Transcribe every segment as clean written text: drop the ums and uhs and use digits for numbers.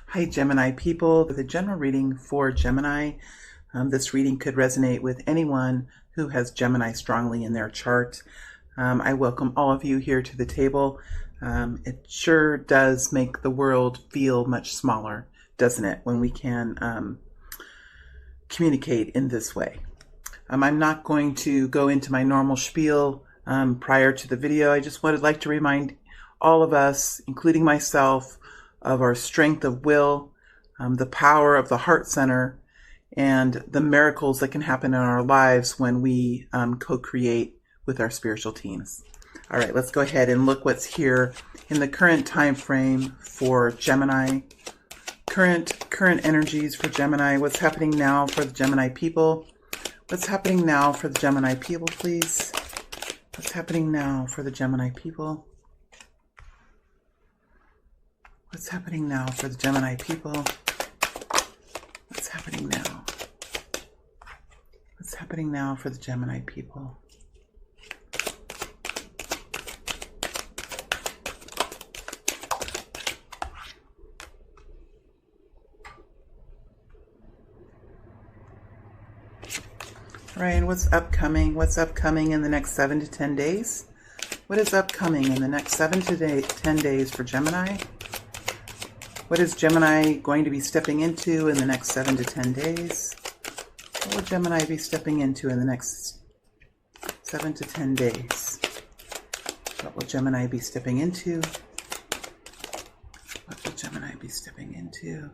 Hi Gemini people, the general reading for Gemini. This reading could resonate with anyone who has Gemini strongly in their chart. I welcome all of you here to the table. It sure does make the world feel much smaller, doesn't it, when we can communicate in this way. I'm not going to go into my normal spiel prior to the video. I just would like to remind all of us, including myself, of our strength of will, the power of the heart center, and the miracles that can happen in our lives when we co-create with our spiritual teams. All right, let's go ahead and look what's here in the current time frame for Gemini. Current energies for Gemini. What's happening now for the Gemini people? What's happening now for the Gemini people, please? What's happening now for the Gemini people? What's happening now for the Gemini people? What's happening now? What's happening now for the Gemini people? All right, and what's upcoming? What's upcoming in the next 7 to 10 days? What is upcoming in the next 7 to 10 days for Gemini? What is Gemini going to be stepping into in the next 7 to 10 days? What will Gemini be stepping into in the next 7 to 10 days? What will Gemini be stepping into? What will Gemini be stepping into?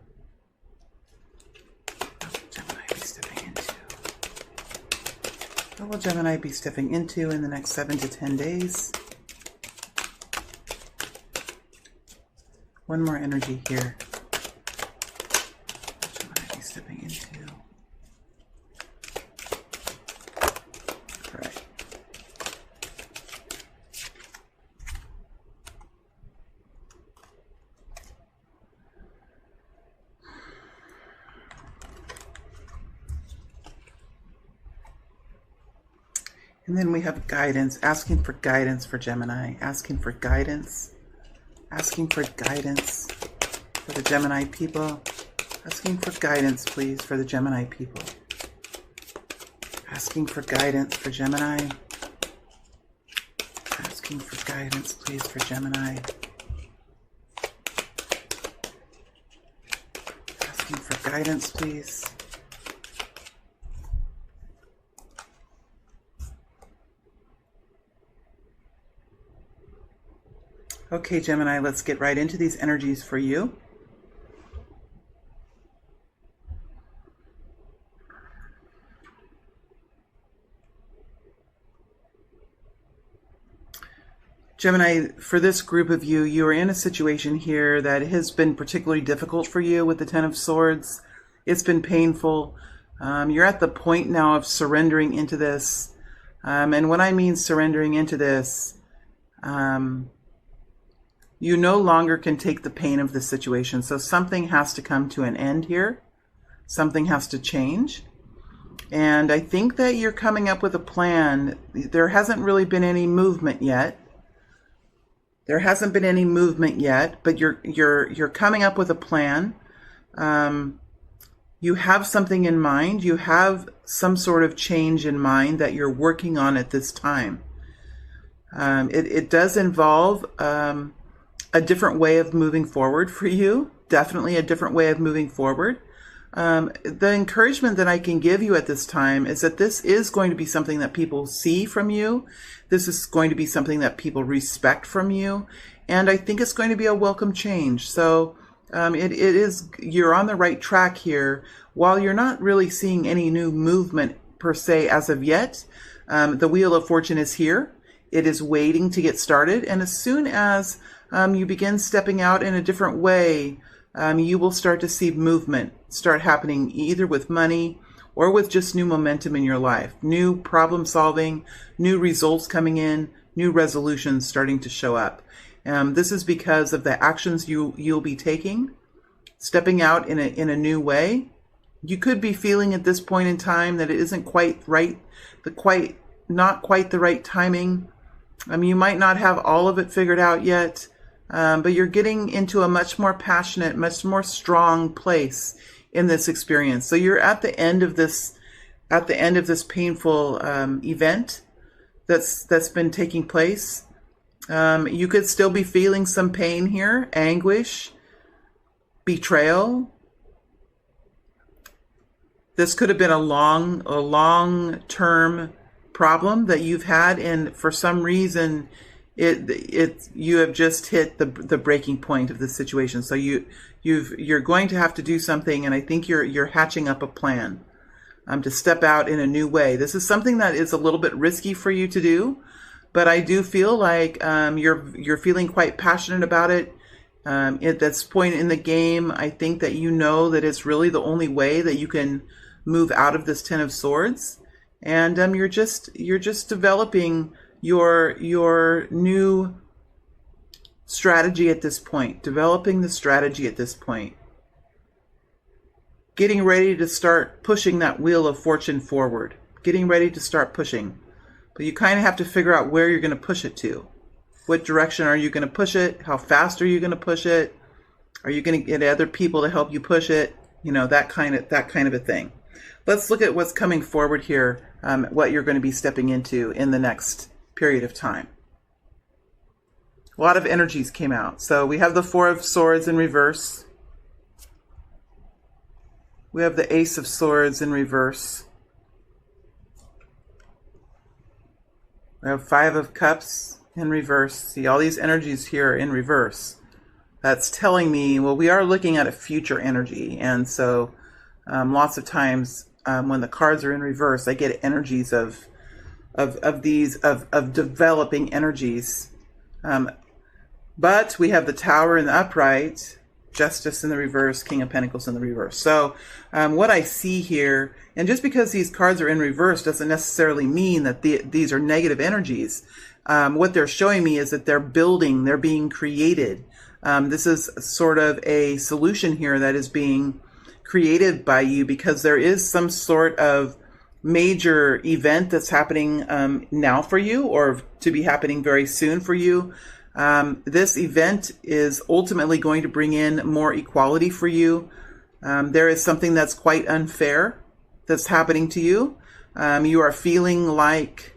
What will Gemini be stepping into? What will Gemini be stepping into in the next 7 to 10 days? One more energy here. What should I be stepping into? All right. And then we have guidance, asking for guidance for Gemini, asking for guidance. Asking for guidance for the Gemini people. Asking for guidance, please, for the Gemini people. Asking for guidance for Gemini. Asking for guidance, please, for Gemini. Asking for guidance, please. Okay, Gemini, let's get right into these energies for you. Gemini, for this group of you, you are in a situation here that has been particularly difficult for you with the Ten of Swords. It's been painful. You're at the point now of surrendering into this. And when I mean surrendering into this, you no longer can take the pain of the situation. So something has to come to an end here. Something has to change. And I think that you're coming up with a plan. There hasn't really been any movement yet. There hasn't been any movement yet, but you're coming up with a plan. You have something in mind. You have some sort of change in mind that you're working on at this time. It does involve a different way of moving forward for you. Definitely a different way of moving forward. The encouragement that I can give you at this time is that this is going to be something that people see from you. This is going to be something that people respect from you. And I think it's going to be a welcome change. So you're on the right track here. While you're not really seeing any new movement per se as of yet, the Wheel of Fortune is here. It is waiting to get started. And as soon as you begin stepping out in a different way, you will start to see movement start happening either with money or with just new momentum in your life. New problem solving, new results coming in, new resolutions starting to show up. This is because of the actions you'll be taking, stepping out in a new way. You could be feeling at this point in time that it isn't quite right, not quite the right timing. You might not have all of it figured out yet. but you're getting into a much more passionate, much more strong place in this experience. So you're at the end of this painful event that's been taking place. You could still be feeling some pain here, anguish, betrayal. This could have been a long-term problem that you've had, and for some reason, you have just hit the breaking point of the situation. So you're going to have to do something, and I think you're hatching up a plan to step out in a new way. This is something that is a little bit risky for you to do, but I do feel like you're feeling quite passionate about it. At this point in the game, I think that you know that it's really the only way that you can move out of this Ten of Swords, and you're just developing your new strategy at this point, developing the strategy at this point, getting ready to start pushing that wheel of fortune forward, getting ready to start pushing. But you kind of have to figure out where you're going to push it to. What direction are you going to push it? How fast are you going to push it? Are you going to get other people to help you push it? You know, that kind of a thing. Let's look at what's coming forward here, what you're going to be stepping into in the next period of time. A lot of energies came out. So we have the Four of Swords in reverse. We have the Ace of Swords in reverse. We have Five of Cups in reverse. See, all these energies here in reverse. That's telling me, well, we are looking at a future energy. And so lots of times when the cards are in reverse, I get energies of developing energies. But we have the Tower in the upright, Justice in the reverse, King of Pentacles in the reverse. So what I see here, and just because these cards are in reverse doesn't necessarily mean that these are negative energies. What they're showing me is that they're building, they're being created. This is sort of a solution here that is being created by you because there is some sort of major event that's happening now for you, or to be happening very soon for you. This event is ultimately going to bring in more equality for you. There is something that's quite unfair that's happening to you. You are feeling like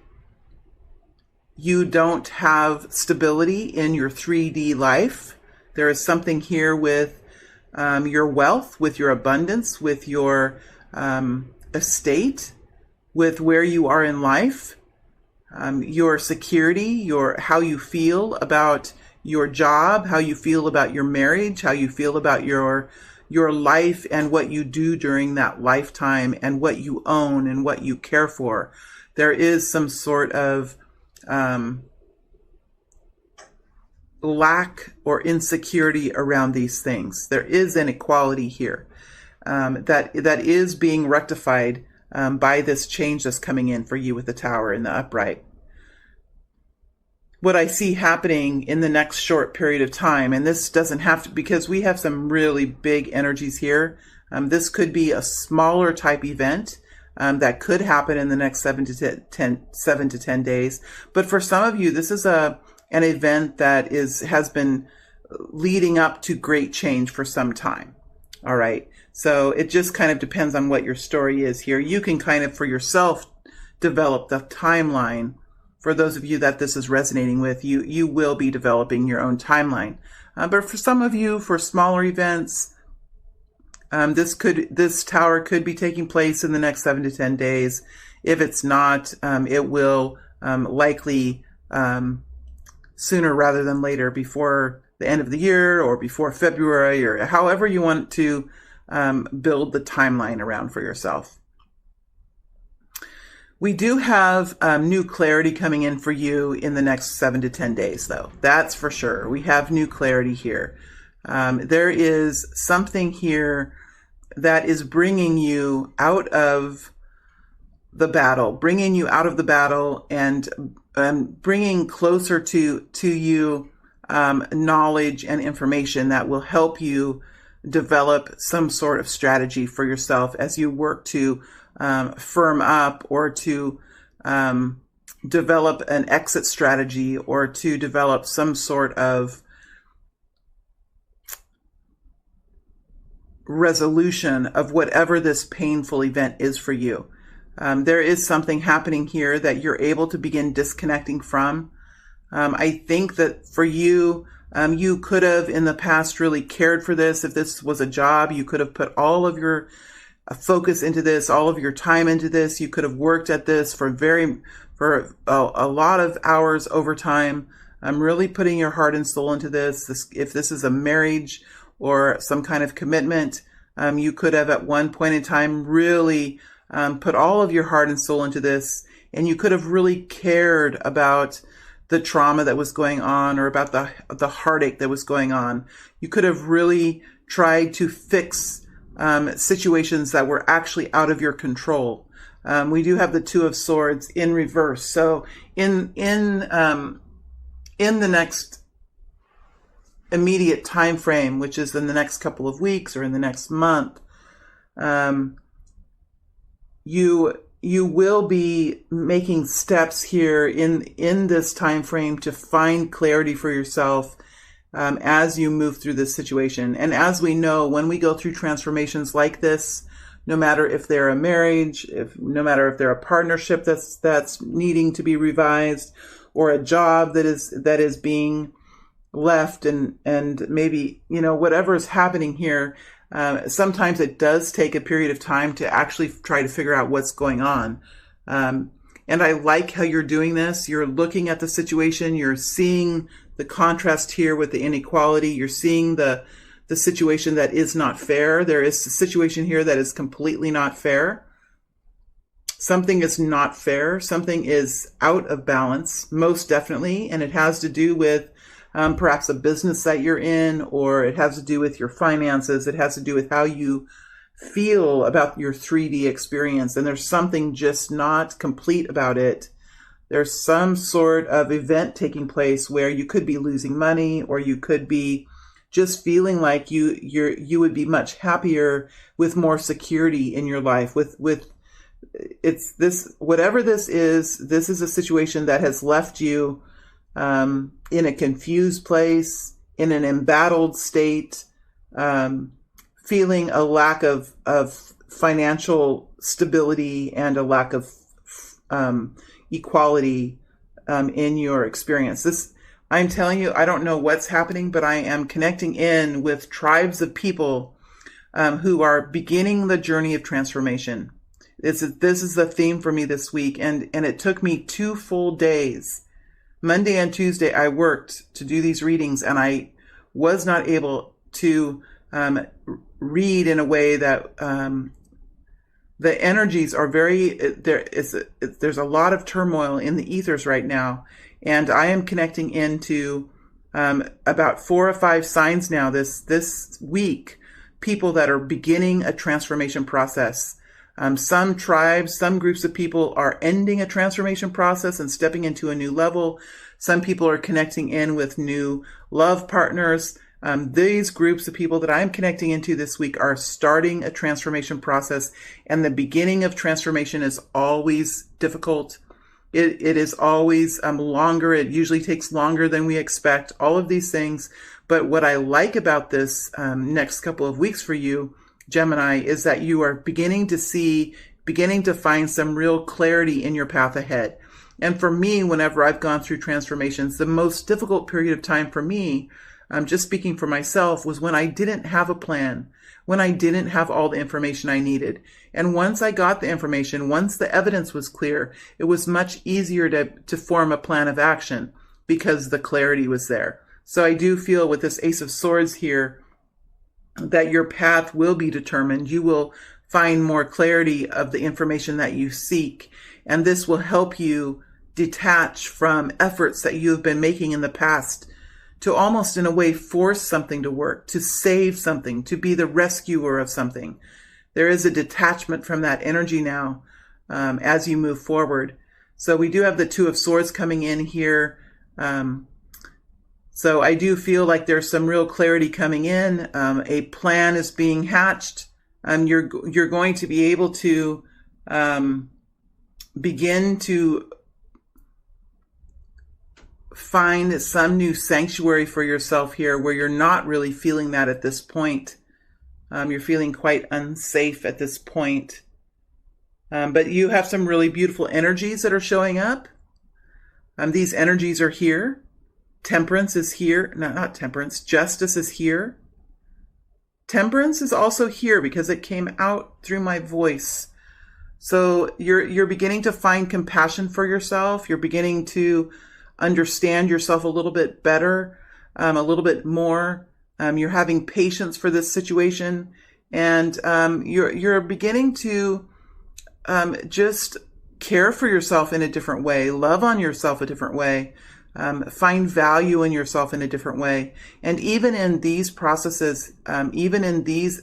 you don't have stability in your 3D life. There is something here with your wealth, with your abundance, with your estate, with where you are in life. Your security, how you feel about your job, how you feel about your marriage, how you feel about your life and what you do during that lifetime and what you own and what you care for. There is some sort of lack or insecurity around these things. There is inequality here that is being rectified by this change that's coming in for you with the Tower in the upright. What I see happening in the next short period of time, and this doesn't have to, because we have some really big energies here. This could be a smaller type event that could happen in the next 7 to 10 days. But for some of you, this is an event that has been leading up to great change for some time. All right. So it just kind of depends on what your story is here. You can kind of, for yourself, develop the timeline. For those of you that this is resonating with, you will be developing your own timeline. But for some of you, for smaller events, this tower could be taking place in the next 7 to 10 days. If it's not, it will likely sooner rather than later, before the end of the year or before February, or however you want to build the timeline around for yourself. We do have new clarity coming in for you in the next 7 to 10 days, though. That's for sure. We have new clarity here. There is something here that is bringing you out of the battle, and bringing closer to you knowledge and information that will help you develop some sort of strategy for yourself as you work to firm up, or to develop an exit strategy, or to develop some sort of resolution of whatever this painful event is for you. There is something happening here that you're able to begin disconnecting from. I think that for you, you could have in the past really cared for this. If this was a job, you could have put all of your focus into this, all of your time into this. You could have worked at this for a lot of hours overtime. I'm really putting your heart and soul into this. If this is a marriage or some kind of commitment, you could have at one point in time really put all of your heart and soul into this, and you could have really cared about the trauma that was going on or about the heartache that was going on. You could have really tried to fix situations that were actually out of your control. We do have the Two of Swords in reverse. So in the next immediate time frame, which is in the next couple of weeks or in the next month, you will be making steps here in this time frame to find clarity for yourself as you move through this situation. And as we know, when we go through transformations like this, no matter if they're a marriage, no matter if they're a partnership that's needing to be revised, or a job that is being left, and maybe, whatever is happening here, sometimes it does take a period of time to actually try to figure out what's going on. And I like how you're doing this. You're looking at the situation. You're seeing the contrast here with the inequality. You're seeing the situation that is not fair. There is a situation here that is completely not fair. Something is not fair. Something is out of balance, most definitely. And it has to do with perhaps a business that you're in, or it has to do with your finances. It has to do with how you feel about your 3D experience. And there's something just not complete about it. There's some sort of event taking place where you could be losing money, or you could be just feeling like you would be much happier with more security in your life. It's this, whatever this is a situation that has left you in a confused place, in an embattled state, feeling a lack of financial stability and a lack of equality in your experience. I'm telling you, I don't know what's happening, but I am connecting in with tribes of people who are beginning the journey of transformation. This is the theme for me this week, and it took me 2 full days. Monday and Tuesday, I worked to do these readings, and I was not able to read in a way that the energies are there's a lot of turmoil in the ethers right now, and I am connecting into about 4 or 5 signs now this week, people that are beginning a transformation process. Some tribes, some groups of people are ending a transformation process and stepping into a new level. Some people are connecting in with new love partners. These groups of people that I'm connecting into this week are starting a transformation process, and the beginning of transformation is always difficult. It is always longer. It usually takes longer than we expect, all of these things. But what I like about this next couple of weeks for you, Gemini, is that you are beginning to find some real clarity in your path ahead. And for me, whenever I've gone through transformations, the most difficult period of time for me, just speaking for myself, was when I didn't have a plan, when I didn't have all the information I needed. And once I got the information, once the evidence was clear, it was much easier to form a plan of action because the clarity was there. So I do feel with this Ace of Swords here that your path will be determined. You will find more clarity of the information that you seek, and this will help you detach from efforts that you have been making in the past to almost in a way force something to work, to save something, to be the rescuer of something. There is a detachment from that energy now as you move forward. So we do have the Two of Swords coming in here. So I do feel like there's some real clarity coming in. A plan is being hatched. You're going to be able to begin to find some new sanctuary for yourself here where you're not really feeling that at this point. You're feeling quite unsafe at this point. But you have some really beautiful energies that are showing up. These energies are here. Temperance is here. No, not temperance. Justice is here. Temperance is also here because it came out through my voice. So you're beginning to find compassion for yourself. You're beginning to understand yourself a little bit better, a little bit more. You're having patience for this situation, and you're beginning to just care for yourself in a different way, love on yourself a different way, find value in yourself in a different way. And even in these processes, even in these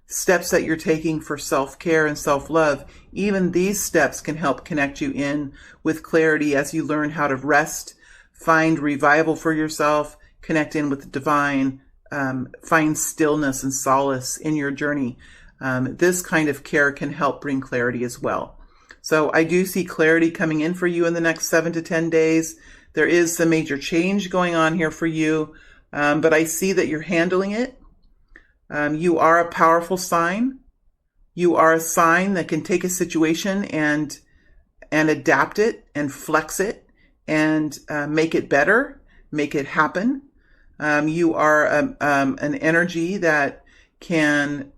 steps that you're taking for self-care and self-love, even these steps can help connect you in with clarity as you learn how to rest, find revival for yourself, connect in with the divine, find stillness and solace in your journey. This kind of care can help bring clarity as well. So I do see clarity coming in for you in the next 7 to 10 days. There is some major change going on here for you, but I see that you're handling it. You are a powerful sign. You are a sign that can take a situation and adapt it and flex it and make it better, make it happen. You are an energy that can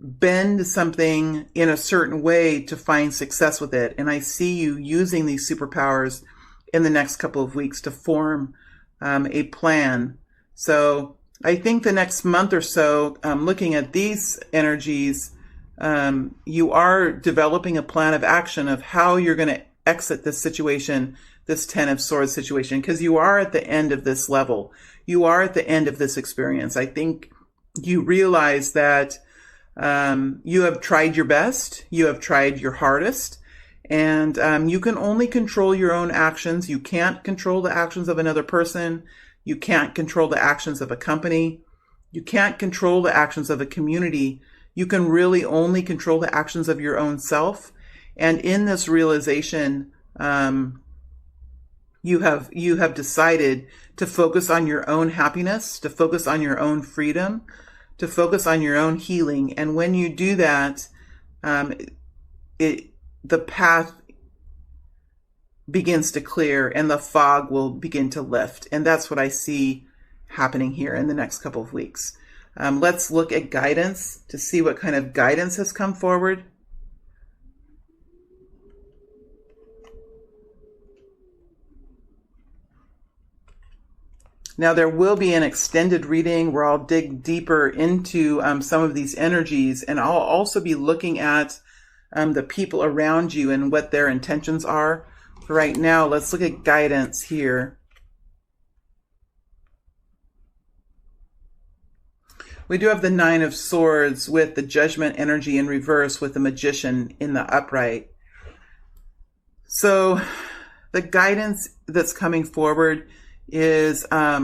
bend something in a certain way to find success with it. And I see you using these superpowers in the next couple of weeks to form a plan. So I think the next month or so, looking at these energies, you are developing a plan of action of how you're going to exit this situation, this 10 of Swords situation, because you are at the end of this level. You are at the end of this experience. I think you realize that you have tried your best, you have tried your hardest, and you can only control your own actions. You can't control the actions of another person. You can't control the actions of a company. You can't control the actions of a community. You can really only control the actions of your own self. And in this realization, you have decided to focus on your own happiness, to focus on your own freedom, to focus on your own healing. And when you do that, the path begins to clear and the fog will begin to lift. And that's what I see happening here in the next couple of weeks. Let's look at guidance to see what kind of guidance has come forward. Now, there will be an extended reading where I'll dig deeper into some of these energies, and I'll also be looking at the people around you and what their intentions are. For right now, let's look at guidance here. We do have the 9 of Swords with the Judgment energy in reverse with the Magician in the upright. So the guidance that's coming forward is a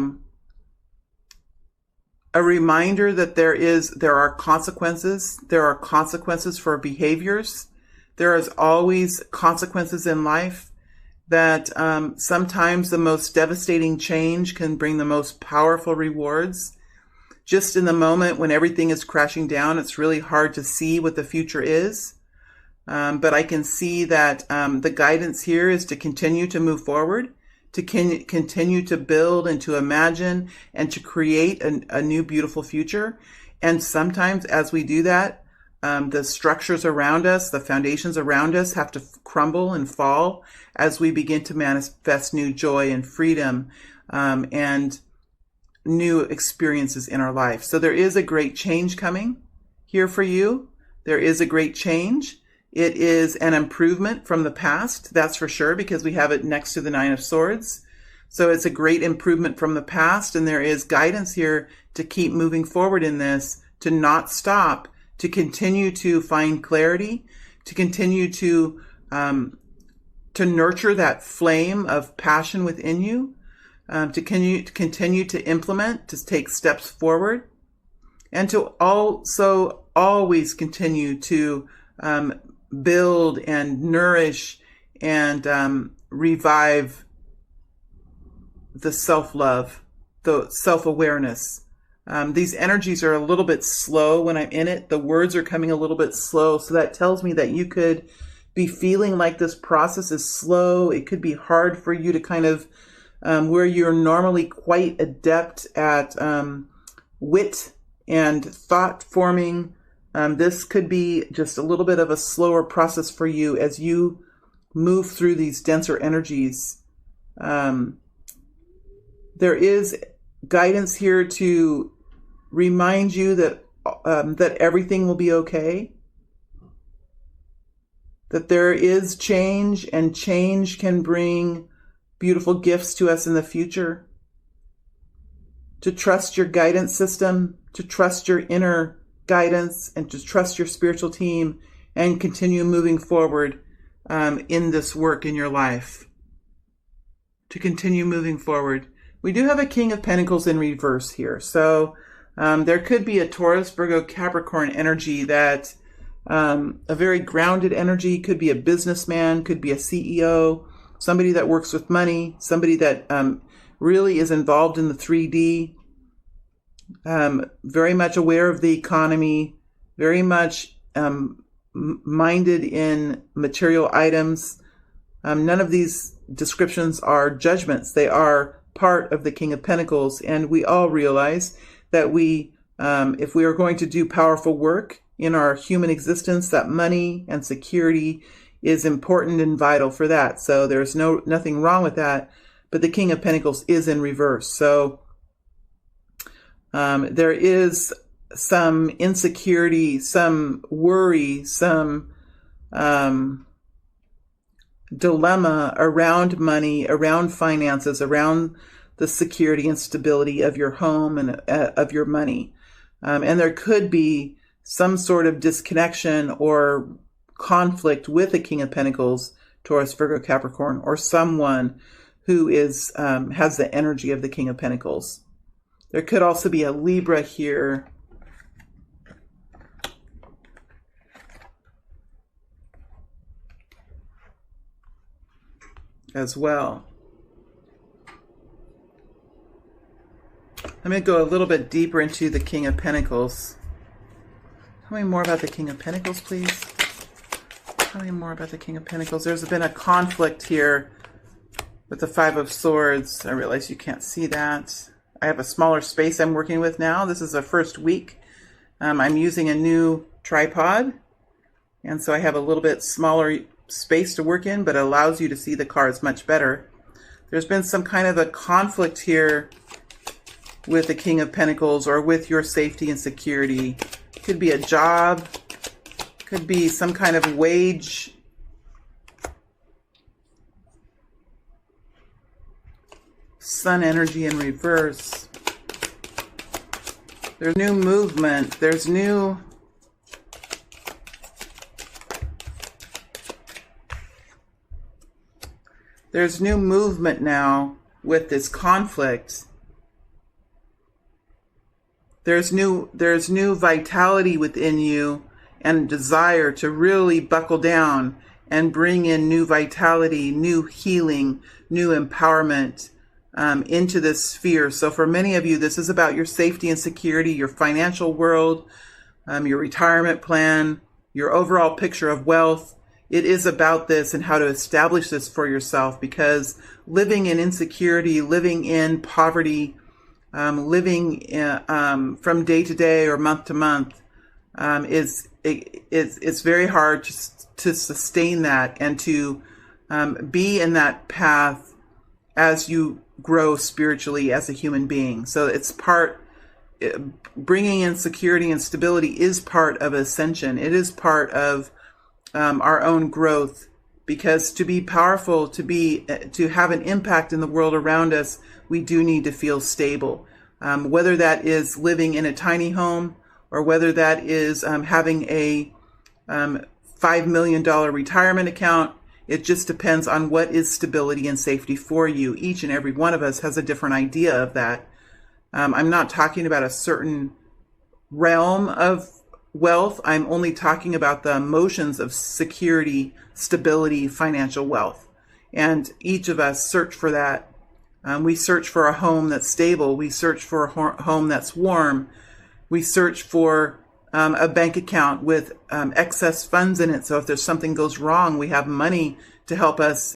reminder that there are consequences. There are consequences for behaviors. There is always consequences in life. That sometimes the most devastating change can bring the most powerful rewards. Just in the moment when everything is crashing down, it's really hard to see what the future is. But I can see that the guidance here is to continue to move forward, to continue to build and to imagine and to create a new beautiful future. And sometimes as we do that, the structures around us, the foundations around us have to crumble and fall as we begin to manifest new joy and freedom and new experiences in our life. So there is a great change coming here for you. There is a great change. It is an improvement from the past, that's for sure, because we have it next to the 9 of Swords. So it's a great improvement from the past, and there is guidance here to keep moving forward in this, to not stop, to continue to find clarity, to continue to nurture that flame of passion within you, to continue to implement, to take steps forward, and to also always continue to build and nourish and revive the self-love, the self-awareness These energies are a little bit slow when I'm in it. The words are coming a little bit slow. So that tells me that you could be feeling like this process is slow. It could be hard for you to kind of, where you're normally quite adept at wit and thought forming. This could be just a little bit of a slower process for you as you move through these denser energies. There is guidance here to remind you that that everything will be okay. That there is change, and change can bring beautiful gifts to us in the future. To trust your guidance system, to trust your inner guidance, and to trust your spiritual team, and continue moving forward in this work in your life. To continue moving forward. We do have a King of Pentacles in reverse here. So there could be a Taurus, Virgo, Capricorn energy that a very grounded energy, could be a businessman, could be a CEO, somebody that works with money, somebody that really is involved in the 3D, very much aware of the economy, very much minded in material items. None of these descriptions are judgments. They are part of the King of Pentacles. And we all realize that we, if we are going to do powerful work in our human existence, that money and security is important and vital for that. So there's nothing wrong with that. But the King of Pentacles is in reverse. So there is some insecurity, some worry, some dilemma around money, around finances, around the security and stability of your home and of your money. And there could be some sort of disconnection or conflict with the King of Pentacles, Taurus, Virgo, Capricorn, or someone who is has the energy of the King of Pentacles. There could also be a Libra here. As well. Let me go a little bit deeper into the King of Pentacles. Tell me more about the King of Pentacles, please. Tell me more about the King of Pentacles. There's been a conflict here with the Five of Swords. I realize you can't see that. I have a smaller space I'm working with now. This is the first week. I'm using a new tripod. And so I have a little bit smaller space to work in, but it allows you to see the cards much better. There's been some kind of a conflict here with the King of Pentacles or with your safety and security. Could be a job, could be some kind of wage. Sun energy in reverse. There's new movement. There's new movement now with this conflict. There's new vitality within you and desire to really buckle down and bring in new vitality, new healing, new empowerment into this sphere. So for many of you, this is about your safety and security, your financial world, your retirement plan, your overall picture of wealth. It is about this and how to establish this for yourself, because living in insecurity, living in poverty, living from day to day or month to month it's very hard to sustain that and to be in that path as you grow spiritually as a human being. So it's bringing in security and stability is part of ascension. It is part of our own growth, because to be powerful, to have an impact in the world around us, we do need to feel stable. Whether that is living in a tiny home, or whether that is having a $5 million retirement account, it just depends on what is stability and safety for you. Each and every one of us has a different idea of that. I'm not talking about a certain realm of wealth. I'm only talking about the emotions of security, stability, financial wealth. And each of us search for that We search for a home that's stable. We search for a home that's warm. We search for a bank account with excess funds in it. So if there's something goes wrong, we have money to help us